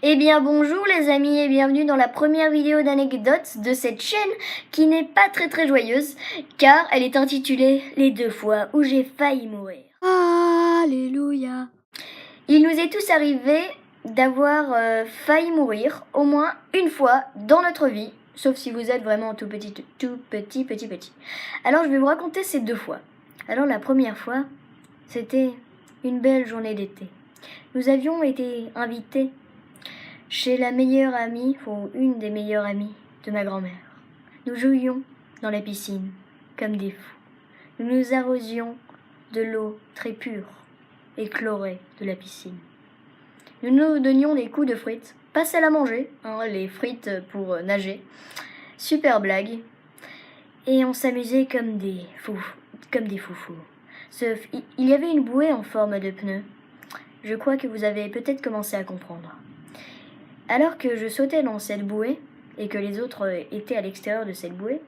Eh bien bonjour les amis et bienvenue dans la première vidéo d'anecdotes de cette chaîne qui n'est pas très joyeuse car elle est intitulée « Les 2 fois où j'ai failli mourir ». Alléluia. Il nous est tous arrivé d'avoir failli mourir au moins une fois dans notre vie, sauf si vous êtes vraiment tout petit. Alors je vais vous raconter ces 2 fois. Alors la première fois, c'était une belle journée d'été. Nous avions été invités chez la meilleure amie, ou une des meilleures amies de ma grand-mère. Nous jouions dans la piscine, comme des fous. Nous nous arrosions de l'eau très pure et chlorée de la piscine. Nous nous donnions des coups de frites, pas celles à manger, les frites pour nager. Super blague. Et on s'amusait comme des foufous. Sauf, il y avait une bouée en forme de pneu. Je crois que vous avez peut-être commencé à comprendre. Alors que je sautais dans cette bouée, et que les autres étaient à l'extérieur de cette bouée,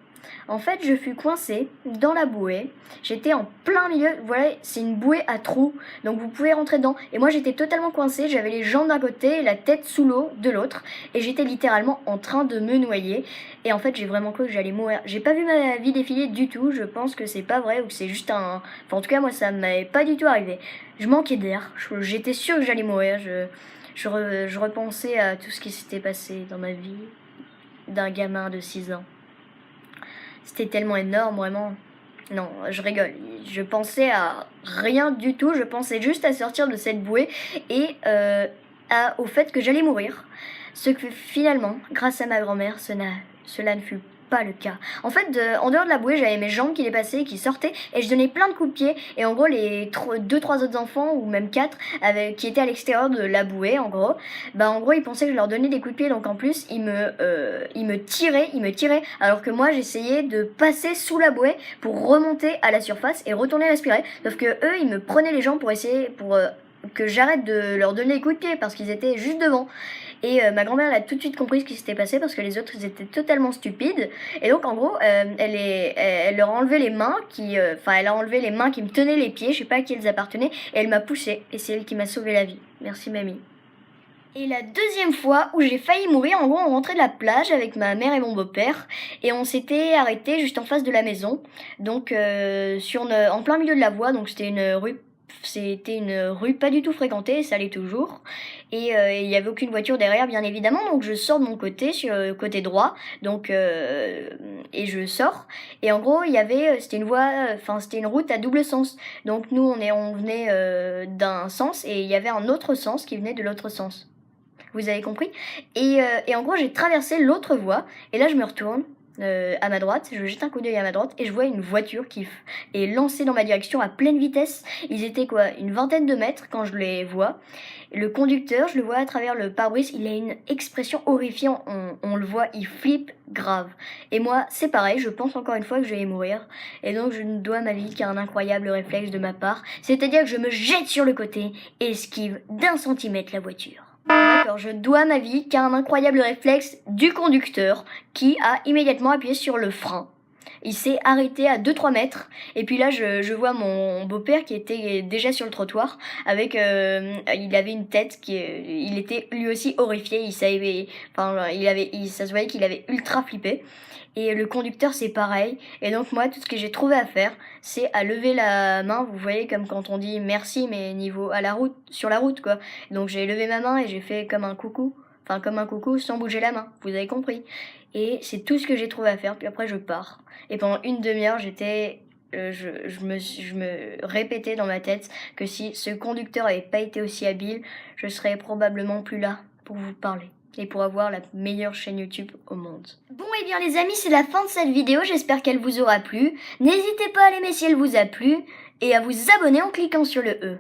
en fait je fus coincée dans la bouée, j'étais en plein milieu, voilà, c'est une bouée à trous, donc vous pouvez rentrer dedans, et moi j'étais totalement coincée, j'avais les jambes d'un côté, la tête sous l'eau de l'autre, et j'étais littéralement en train de me noyer, et en fait j'ai vraiment cru que j'allais mourir. J'ai pas vu ma vie défiler du tout, je pense que c'est pas vrai, ou que c'est juste un... Enfin en tout cas moi ça m'est pas du tout arrivé. Je manquais d'air, j'étais sûre que j'allais mourir, je repensais à tout ce qui s'était passé dans ma vie d'un gamin de 6 ans. C'était tellement énorme, vraiment. Non, je rigole. Je pensais à rien du tout. Je pensais juste à sortir de cette bouée et au fait que j'allais mourir. Ce que finalement, grâce à ma grand-mère, cela ne fut pas le cas. En fait, en dehors de la bouée, j'avais mes jambes qui dépassaient, qui sortaient, et je donnais plein de coups de pied. Et en gros, les 2-3 autres enfants, ou même 4, qui étaient à l'extérieur de la bouée, en gros, ils pensaient que je leur donnais des coups de pied. Donc en plus, ils me tiraient, alors que moi, j'essayais de passer sous la bouée pour remonter à la surface et retourner respirer. Sauf que eux, ils me prenaient les jambes pour essayer, que j'arrête de leur donner des coups de pied, parce qu'ils étaient juste devant. Et ma grand-mère a tout de suite compris ce qui s'était passé parce que les autres ils étaient totalement stupides. Et donc en gros, elle leur a enlevé les mains elle a enlevé les mains qui me tenaient les pieds, je sais pas à qui elles appartenaient, et elle m'a poussée. Et c'est elle qui m'a sauvé la vie. Merci mamie. Et la deuxième fois où j'ai failli mourir, en gros on rentrait de la plage avec ma mère et mon beau-père et on s'était arrêté juste en face de la maison, donc en plein milieu de la voie, donc c'était une rue pas du tout fréquentée, ça allait toujours, et il n'y avait aucune voiture derrière bien évidemment, donc je sors de mon côté, sur le côté droit, donc et je sors, et en gros c'était une route à double sens, donc nous on venait d'un sens et il y avait un autre sens qui venait de l'autre sens. Vous avez compris? Et en gros, j'ai traversé l'autre voie, et là je me retourne à ma droite, je jette un coup d'œil à ma droite, et je vois une voiture qui est lancée dans ma direction à pleine vitesse. Ils étaient une vingtaine de mètres quand je les vois. Le conducteur, je le vois à travers le pare-brise, il a une expression horrifiante, on le voit, il flippe grave. Et moi, c'est pareil, je pense encore une fois que je vais mourir. Et donc je ne dois ma vie qu'à un incroyable réflexe de ma part, c'est-à-dire que je me jette sur le côté et esquive d'1 centimètre la voiture. D'accord, je dois ma vie qu'à un incroyable réflexe du conducteur qui a immédiatement appuyé sur le frein. Il s'est arrêté à 2-3 mètres, et puis là je vois mon beau-père qui était déjà sur le trottoir avec il avait une tête il était lui aussi horrifié, ça se voyait qu'il avait ultra flippé. Et le conducteur c'est pareil, et donc moi tout ce que j'ai trouvé à faire c'est à lever la main, vous voyez, comme quand on dit merci mais sur la route quoi. Donc j'ai levé ma main et j'ai fait comme un coucou sans bouger la main, vous avez compris. Et c'est tout ce que j'ai trouvé à faire, puis après je pars. Et pendant une demi-heure je me répétais dans ma tête que si ce conducteur n'avait pas été aussi habile, je serais probablement plus là pour vous parler et pour avoir la meilleure chaîne YouTube au monde. Bon et bien les amis, c'est la fin de cette vidéo, j'espère qu'elle vous aura plu. N'hésitez pas à l'aimer si elle vous a plu et à vous abonner en cliquant sur le E.